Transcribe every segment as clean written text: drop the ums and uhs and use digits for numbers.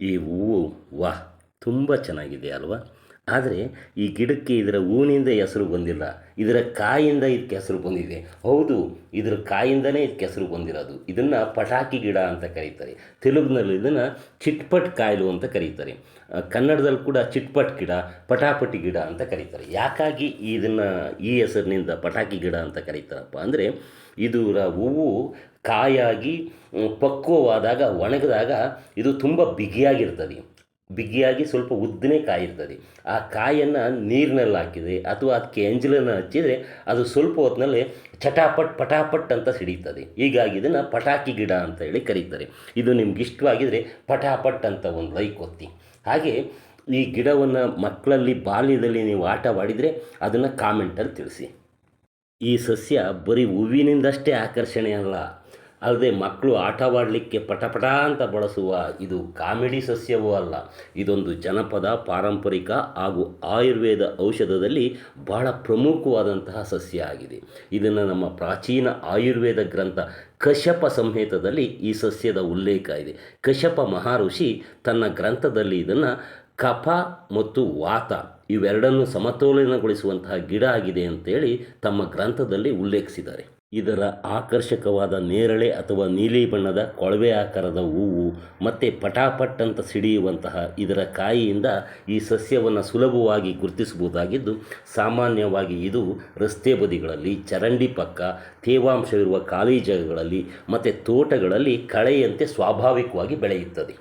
ಈ ಹೂವು ವಾಹ್! ತುಂಬ ಚೆನ್ನಾಗಿದೆ ಅಲ್ವಾ? ಆದರೆ ಈ ಗಿಡಕ್ಕೆ ಇದರ ಹೂವಿನಿಂದ ಹೆಸರು ಬಂದಿಲ್ಲ. ಇದರ ಕಾಯಿಂದ ಇದಕ್ಕೆ ಹೆಸರು ಬಂದಿದೆ. ಹೌದು, ಇದರ ಕಾಯಿಂದನೇ ಇದಕ್ಕೆ ಹೆಸರು ಬಂದಿರೋದು. ಇದನ್ನು ಪಟಾಕಿ ಗಿಡ ಅಂತ ಕರೀತಾರೆ. ತೆಲುಗಿನಲ್ಲಿ ಇದನ್ನು ಚಿಟ್ಪಟ್ ಕಾಯಲು ಅಂತ ಕರೀತಾರೆ. ಕನ್ನಡದಲ್ಲಿ ಕೂಡ ಚಿಟ್ಪಟ್ ಗಿಡ, ಪಟಾಪಟಿ ಗಿಡ ಅಂತ ಕರೀತಾರೆ. ಯಾಕಾಗಿ ಇದನ್ನು ಈ ಹೆಸರಿನಿಂದ ಪಟಾಕಿ ಗಿಡ ಅಂತ ಕರೀತಾರಪ್ಪ ಅಂದರೆ, ಇದರ ಹೂವು ಕಾಯಾಗಿ ಪಕ್ವವಾದಾಗ, ಒಣಗಿದಾಗ ಇದು ತುಂಬ ಬಿಗಿಯಾಗಿ ಸ್ವಲ್ಪ ಉದ್ದನೇ ಕಾಯಿರ್ತದೆ. ಆ ಕಾಯನ್ನು ನೀರಿನಲ್ಲಿ ಹಾಕಿದರೆ ಅಥವಾ ಅದಕ್ಕೆ ಎಂಜಲನ್ನು ಹಚ್ಚಿದರೆ ಅದು ಸ್ವಲ್ಪ ಹೊತ್ತಿನಲ್ಲೇ ಚಟಾಪಟ್ ಪಟಾಪಟ್ ಅಂತ ಸಿಡಿತದೆ. ಹೀಗಾಗಿ ಇದನ್ನು ಪಟಾಕಿ ಗಿಡ ಅಂತ ಹೇಳಿ ಕರೀತಾರೆ. ಇದು ನಿಮ್ಗೆ ಇಷ್ಟವಾಗಿದ್ದರೆ ಪಟಾಪಟ್ ಅಂತ ಒಂದು ಲೈಕ್ ಒತ್ತಿ. ಹಾಗೆ ಈ ಗಿಡವನ್ನು ಮಕ್ಕಳಲ್ಲಿ ಬಾಲ್ಯದಲ್ಲಿ ನೀವು ಆಟವಾಡಿದರೆ ಅದನ್ನು ಕಾಮೆಂಟಲ್ಲಿ ತಿಳಿಸಿ. ಈ ಸಸ್ಯ ಬರೀ ಹೂವಿನಿಂದಷ್ಟೇ ಆಕರ್ಷಣೆ ಅಲ್ಲ, ಅಲ್ಲದೆ ಮಕ್ಕಳು ಆಟವಾಡಲಿಕ್ಕೆ ಪಟಪಟ ಅಂತ ಬಳಸುವ ಇದು ಕಾಮಿಡಿ ಸಸ್ಯವೂ ಅಲ್ಲ. ಇದೊಂದು ಜನಪದ, ಪಾರಂಪರಿಕ ಹಾಗೂ ಆಯುರ್ವೇದ ಔಷಧದಲ್ಲಿ ಬಹಳ ಪ್ರಮುಖವಾದಂತಹ ಸಸ್ಯ ಆಗಿದೆ. ಇದನ್ನು ನಮ್ಮ ಪ್ರಾಚೀನ ಆಯುರ್ವೇದ ಗ್ರಂಥ ಕಶ್ಯಪ ಸಂಹಿತದಲ್ಲಿ ಈ ಸಸ್ಯದ ಉಲ್ಲೇಖ ಇದೆ. ಕಶ್ಯಪ ಮಹರ್ಷಿ ತನ್ನ ಗ್ರಂಥದಲ್ಲಿ ಇದನ್ನು ಕಫ ಮತ್ತು ವಾತ ಇವೆರಡನ್ನು ಸಮತೋಲನಗೊಳಿಸುವಂತಹ ಗಿಡ ಆಗಿದೆ ಅಂತೇಳಿ ತಮ್ಮ ಗ್ರಂಥದಲ್ಲಿ ಉಲ್ಲೇಖಿಸಿದ್ದಾರೆ. ಇದರ ಆಕರ್ಷಕವಾದ ನೇರಳೆ ಅಥವಾ ನೀಲಿ ಬಣ್ಣದ ಕೊಳವೆ ಆಕಾರದ ಹೂವು ಮತ್ತು ಪಟಾಪಟ್ ಅಂತ ಸಿಡಿಯುವಂತಹ ಇದರ ಕಾಯಿಯಿಂದ ಈ ಸಸ್ಯವನ್ನು ಸುಲಭವಾಗಿ ಗುರುತಿಸಬಹುದಾಗಿದ್ದು, ಸಾಮಾನ್ಯವಾಗಿ ಇದು ರಸ್ತೆ ಬದಿಗಳಲ್ಲಿ, ಚರಂಡಿ ಪಕ್ಕ, ತೇವಾಂಶವಿರುವ ಖಾಲಿ ಜಾಗಗಳಲ್ಲಿ ಮತ್ತು ತೋಟಗಳಲ್ಲಿ ಕಳೆಯಂತೆ ಸ್ವಾಭಾವಿಕವಾಗಿ ಬೆಳೆಯುತ್ತದೆ.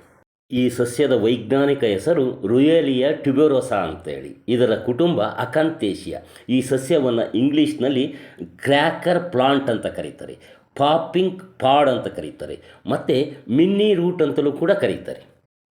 ಈ ಸಸ್ಯದ ವೈಜ್ಞಾನಿಕ ಹೆಸರು ರುಯೇಲಿಯಾ ಟ್ಯುಬೆರೋಸಾ ಅಂತೇಳಿ. ಇದರ ಕುಟುಂಬ ಅಕಾಂತೇಶಿಯಾ. ಈ ಸಸ್ಯವನ್ನು ಇಂಗ್ಲೀಷ್ನಲ್ಲಿ ಕ್ರ್ಯಾಕರ್ ಪ್ಲಾಂಟ್ ಅಂತ ಕರೀತಾರೆ, ಪಾಪಿಂಗ್ ಪಾಡ್ ಅಂತ ಕರೀತಾರೆ ಮತ್ತು ಮಿನ್ನಿ ರೂಟ್ ಅಂತಲೂ ಕೂಡ ಕರೀತಾರೆ.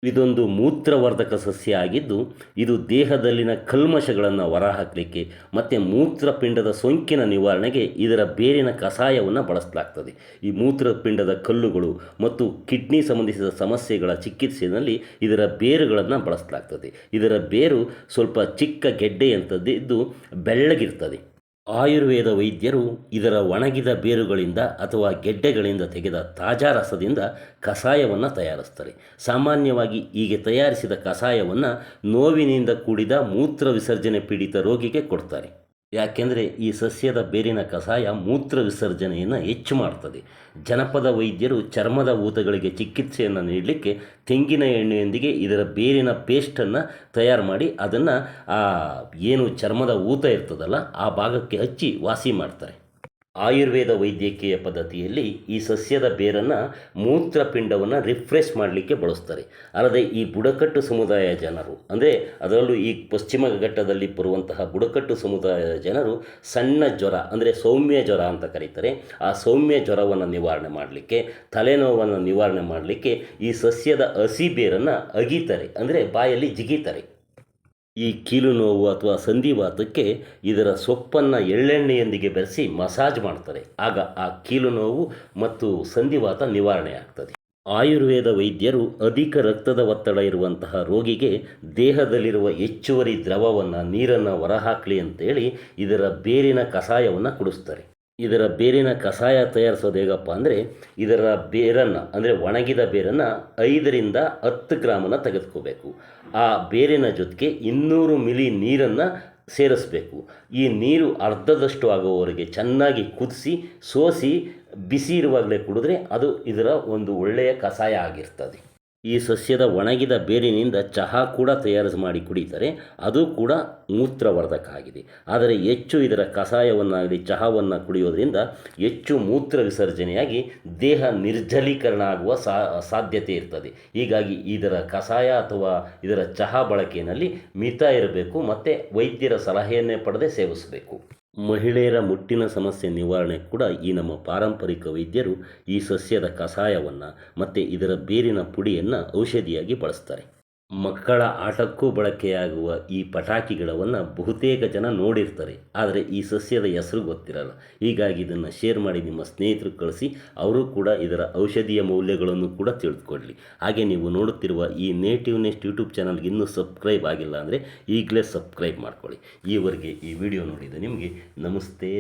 ಇದೊಂದು ಮೂತ್ರವರ್ಧಕ ಸಸ್ಯ ಆಗಿದ್ದು, ಇದು ದೇಹದಲ್ಲಿನ ಕಲ್ಮಶಗಳನ್ನು ಹೊರಹಾಕಲಿಕ್ಕೆ ಮತ್ತು ಮೂತ್ರಪಿಂಡದ ಸೋಂಕಿನ ನಿವಾರಣೆಗೆ ಇದರ ಬೇರಿನ ಕಷಾಯವನ್ನು ಬಳಸಲಾಗ್ತದೆ. ಈ ಮೂತ್ರಪಿಂಡದ ಕಲ್ಲುಗಳು ಮತ್ತು ಕಿಡ್ನಿ ಸಂಬಂಧಿಸಿದ ಸಮಸ್ಯೆಗಳ ಚಿಕಿತ್ಸೆಯಲ್ಲಿ ಇದರ ಬೇರುಗಳನ್ನು ಬಳಸಲಾಗ್ತದೆ. ಇದರ ಬೇರು ಸ್ವಲ್ಪ ಚಿಕ್ಕ ಗೆಡ್ಡೆಯಂಥದ್ದು ಬೆಳ್ಳಗಿರ್ತದೆ. ಆಯುರ್ವೇದ ವೈದ್ಯರು ಇದರ ಒಣಗಿದ ಬೇರುಗಳಿಂದ ಅಥವಾ ಗೆಡ್ಡೆಗಳಿಂದ ತೆಗೆದ ತಾಜಾ ರಸದಿಂದ ಕಷಾಯವನ್ನು ತಯಾರಿಸ್ತಾರೆ. ಸಾಮಾನ್ಯವಾಗಿ ಹೀಗೆ ತಯಾರಿಸಿದ ಕಷಾಯವನ್ನು ನೋವಿನಿಂದ ಕೂಡಿದ ಮೂತ್ರ ವಿಸರ್ಜನೆ ಪೀಡಿತ ರೋಗಿಗೆ ಕೊಡ್ತಾರೆ. ಯಾಕೆಂದರೆ ಈ ಸಸ್ಯದ ಬೇರಿನ ಕಷಾಯ ಮೂತ್ರ ವಿಸರ್ಜನೆಯನ್ನು ಹೆಚ್ಚು ಮಾಡ್ತದೆ. ಜನಪದ ವೈದ್ಯರು ಚರ್ಮದ ಊತಗಳಿಗೆ ಚಿಕಿತ್ಸೆಯನ್ನು ನೀಡಲಿಕ್ಕೆ ತೆಂಗಿನ ಎಣ್ಣೆಯೊಂದಿಗೆ ಇದರ ಬೇರಿನ ಪೇಸ್ಟನ್ನು ತಯಾರು ಮಾಡಿ ಅದನ್ನು ಏನು ಚರ್ಮದ ಊತ ಇರ್ತದಲ್ಲ ಆ ಭಾಗಕ್ಕೆ ಹಚ್ಚಿ ವಾಸಿ ಮಾಡ್ತಾರೆ. ಆಯುರ್ವೇದ ವೈದ್ಯಕೀಯ ಪದ್ಧತಿಯಲ್ಲಿ ಈ ಸಸ್ಯದ ಬೇರನ್ನು ಮೂತ್ರಪಿಂಡವನ್ನು ರಿಫ್ರೆಶ್ ಮಾಡಲಿಕ್ಕೆ ಬಳಸ್ತಾರೆ. ಅಲ್ಲದೆ ಈ ಬುಡಕಟ್ಟು ಸಮುದಾಯ ಜನರು, ಅಂದರೆ ಅದರಲ್ಲೂ ಈ ಪಶ್ಚಿಮ ಘಟ್ಟದಲ್ಲಿ ಬರುವಂತಹ ಬುಡಕಟ್ಟು ಸಮುದಾಯದ ಜನರು ಸಣ್ಣ ಜ್ವರ, ಅಂದರೆ ಸೌಮ್ಯ ಜ್ವರ ಅಂತ ಕರೀತಾರೆ, ಆ ಸೌಮ್ಯ ಜ್ವರವನ್ನು ನಿವಾರಣೆ ಮಾಡಲಿಕ್ಕೆ, ತಲೆನೋವನ್ನು ನಿವಾರಣೆ ಮಾಡಲಿಕ್ಕೆ ಈ ಸಸ್ಯದ ಹಸಿ ಬೇರನ್ನು ಅಗೀತಾರೆ, ಅಂದರೆ ಬಾಯಲ್ಲಿ ಜಿಗಿತಾರೆ. ಈ ಕೀಲು ನೋವು ಅಥವಾ ಸಂಧಿವಾತಕ್ಕೆ ಇದರ ಸೊಪ್ಪನ್ನು ಎಳ್ಳೆಣ್ಣೆಯೊಂದಿಗೆ ಬೆರೆಸಿ ಮಸಾಜ್ ಮಾಡ್ತಾರೆ. ಆಗ ಆ ಕೀಲು ನೋವು ಮತ್ತು ಸಂಧಿವಾತ ನಿವಾರಣೆ ಆಗ್ತದೆ. ಆಯುರ್ವೇದ ವೈದ್ಯರು ಅಧಿಕ ರಕ್ತದ ಒತ್ತಡ ಇರುವಂತಹ ರೋಗಿಗೆ ದೇಹದಲ್ಲಿರುವ ಹೆಚ್ಚುವರಿ ದ್ರವವನ್ನು, ನೀರನ್ನು ಹೊರಹಾಕಲಿ ಅಂತೇಳಿ ಇದರ ಬೇರಿನ ಕಷಾಯವನ್ನು ಕುಡಿಸ್ತಾರೆ. ಇದರ ಬೇರಿನ ಕಷಾಯ ತಯಾರಿಸೋದು ಹೇಗಪ್ಪ ಅಂದರೆ, ಇದರ ಬೇರನ್ನು, ಅಂದರೆ ಒಣಗಿದ ಬೇರನ್ನು 5ರಿಂದ 10 ಗ್ರಾಮನ್ನು ತೆಗೆದುಕೋಬೇಕು. ಆ ಬೇರಿನ ಜೊತೆಗೆ 200 ಮಿಲಿ ನೀರನ್ನು ಸೇರಿಸಬೇಕು. ಈ ನೀರು ಅರ್ಧದಷ್ಟು ಆಗುವವರೆಗೆ ಚೆನ್ನಾಗಿ ಕುದಿಸಿ ಸೋಸಿ ಬಿಸಿ ಇರುವಾಗಲೇ ಕುಡಿದ್ರೆ ಅದು ಇದರ ಒಂದು ಒಳ್ಳೆಯ ಕಷಾಯ ಆಗಿರ್ತದೆ. ಈ ಸಸ್ಯದ ಒಣಗಿದ ಬೇರಿನಿಂದ ಚಹಾ ಕೂಡ ತಯಾರಿಸಿ ಮಾಡಿ ಕುಡಿತಾರೆ. ಅದು ಕೂಡ ಮೂತ್ರವರ್ಧಕ ಆಗಿದೆ. ಆದರೆ ಹೆಚ್ಚು ಇದರ ಕಷಾಯವನ್ನಾಗಲಿ ಚಹಾವನ್ನು ಕುಡಿಯೋದ್ರಿಂದ ಹೆಚ್ಚು ಮೂತ್ರ ವಿಸರ್ಜನೆಯಾಗಿ ದೇಹ ನಿರ್ಜಲೀಕರಣ ಆಗುವ ಸಾಧ್ಯತೆ ಇರ್ತದೆ. ಹೀಗಾಗಿ ಇದರ ಕಷಾಯ ಅಥವಾ ಇದರ ಚಹಾ ಬಳಕೆಯಲ್ಲಿ ಮಿತ ಇರಬೇಕು ಮತ್ತು ವೈದ್ಯರ ಸಲಹೆಯನ್ನೇ ಪಡೆದೇ ಸೇವಿಸಬೇಕು. ಮಹಿಳೆಯರ ಮುಟ್ಟಿನ ಸಮಸ್ಯೆ ನಿವಾರಣೆ ಕೂಡ ಈ ನಮ್ಮ ಪಾರಂಪರಿಕ ವೈದ್ಯರು ಈ ಸಸ್ಯದ ಕಷಾಯವನ್ನು ಮತ್ತು ಇದರ ಬೇರಿನ ಪುಡಿಯನ್ನು ಔಷಧಿಯಾಗಿ ಬಳಸ್ತಾರೆ. ಮಕ್ಕಳ ಆಟಕ್ಕೂ ಬಳಕೆಯಾಗುವ ಈ ಪಟಾಕಿ ಗಿಡವನ್ನು ಬಹುತೇಕ ಜನ ನೋಡಿರ್ತಾರೆ, ಆದರೆ ಈ ಸಸ್ಯದ ಹೆಸರು ಗೊತ್ತಿರಲ್ಲ. ಹೀಗಾಗಿ ಇದನ್ನು ಶೇರ್ ಮಾಡಿ ನಿಮ್ಮ ಸ್ನೇಹಿತರು ಕಳಿಸಿ, ಅವರು ಕೂಡ ಇದರ ಔಷಧೀಯ ಮೌಲ್ಯಗಳನ್ನು ಕೂಡ ತಿಳಿದುಕೊಳ್ಳಿ. ಹಾಗೆ ನೀವು ನೋಡುತ್ತಿರುವ ಈ ನೇಟಿವ್ ನೆಸ್ಟ್ ಯೂಟ್ಯೂಬ್ ಚಾನಲ್ಗೆ ಇನ್ನೂ ಸಬ್ಸ್ಕ್ರೈಬ್ ಆಗಿಲ್ಲ ಅಂದರೆ ಈಗಲೇ ಸಬ್ಸ್ಕ್ರೈಬ್ ಮಾಡ್ಕೊಳ್ಳಿ. ಈವರೆಗೆ ಈ ವಿಡಿಯೋ ನೋಡಿದ ನಿಮಗೆ ನಮಸ್ತೆ.